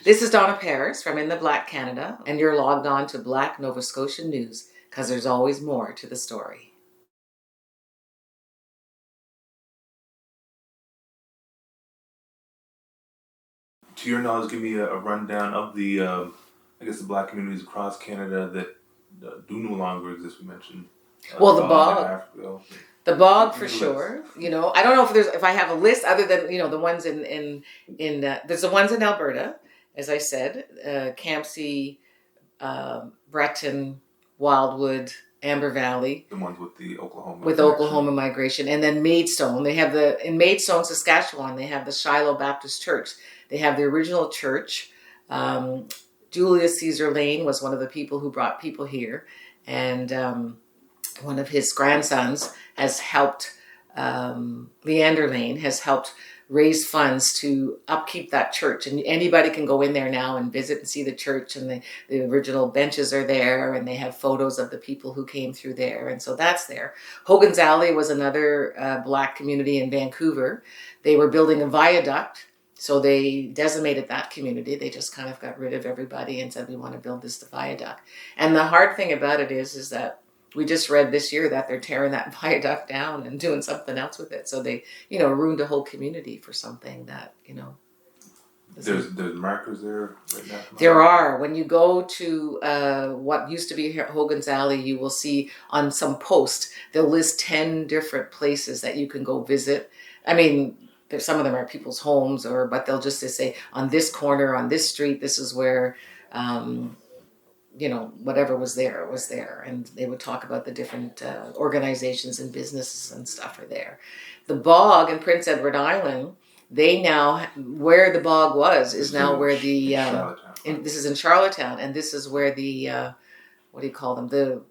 This is Donna Paris from In the Black Canada, and you're logged on to Black Nova Scotian News, because there's always more to the story. To your knowledge, give me a rundown of the, the Black communities across Canada that do no longer exist. We mentioned well, the bog for sure. You know, I don't know if I have a list other than the ones in there's the ones in Alberta, as I said, Campsie, Breton, Wildwood, Amber Valley. The ones with the Oklahoma. With Oklahoma migration. And then Maidstone. They have in Maidstone, Saskatchewan, they have the Shiloh Baptist Church. They have the original church. Julius Caesar Lane was one of the people who brought people here. And one of his grandsons has helped, Leander Lane has helped raise funds to upkeep that church, and anybody can go in there now and visit and see the church, and the original benches are there, and they have photos of the people who came through there, and so that's there. Hogan's Alley was another Black community in Vancouver. They were building a viaduct, so they decimated that community. They just kind of got rid of everybody and said, we want to build this viaduct. And the hard thing about it is that we just read this year that they're tearing that viaduct down and doing something else with it. So they, ruined a whole community for something that, There's markers there right now? There are. When you go to what used to be Hogan's Alley, you will see on some post, they'll list 10 different places that you can go visit. I mean, some of them are people's homes, but they'll just say, on this corner, on this street, this is where... whatever was there. And they would talk about the different organizations and businesses and stuff are there. The bog in Prince Edward Island, where the bog was, is now where the... this is in Charlottetown, and this is where the, what do you call them? The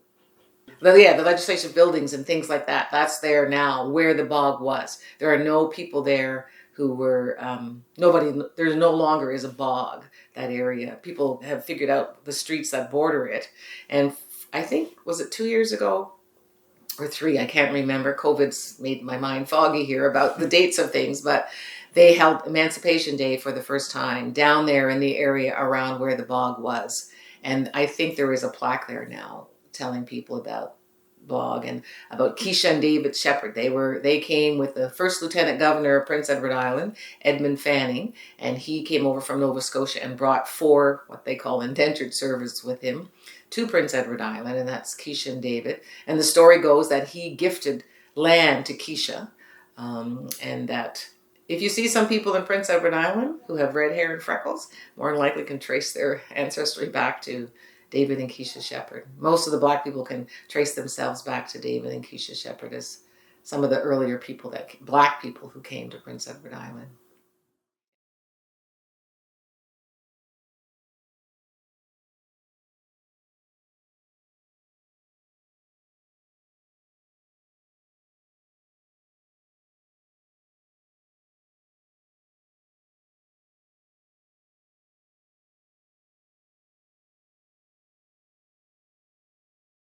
legislative buildings and things like that, that's there now, where the bog was. There are no people there who were, there no longer is a bog, that area. People have figured out the streets that border it. And I think, was it 2 years ago or 3? I can't remember. COVID's made my mind foggy here about the dates of things, but they held Emancipation Day for the first time down there in the area around where the bog was. And I think there is a plaque there now telling people about bog and about Keisha and David Shepherd. They came with the first Lieutenant Governor of Prince Edward Island, Edmund Fanning, and he came over from Nova Scotia and brought 4 what they call indentured servants with him to Prince Edward Island, and that's Keisha and David. And the story goes that he gifted land to Keisha, and that if you see some people in Prince Edward Island who have red hair and freckles, more than likely can trace their ancestry back to David and Keisha Shepherd. Most of the Black people can trace themselves back to David and Keisha Shepherd as some of the earlier Black people who came to Prince Edward Island.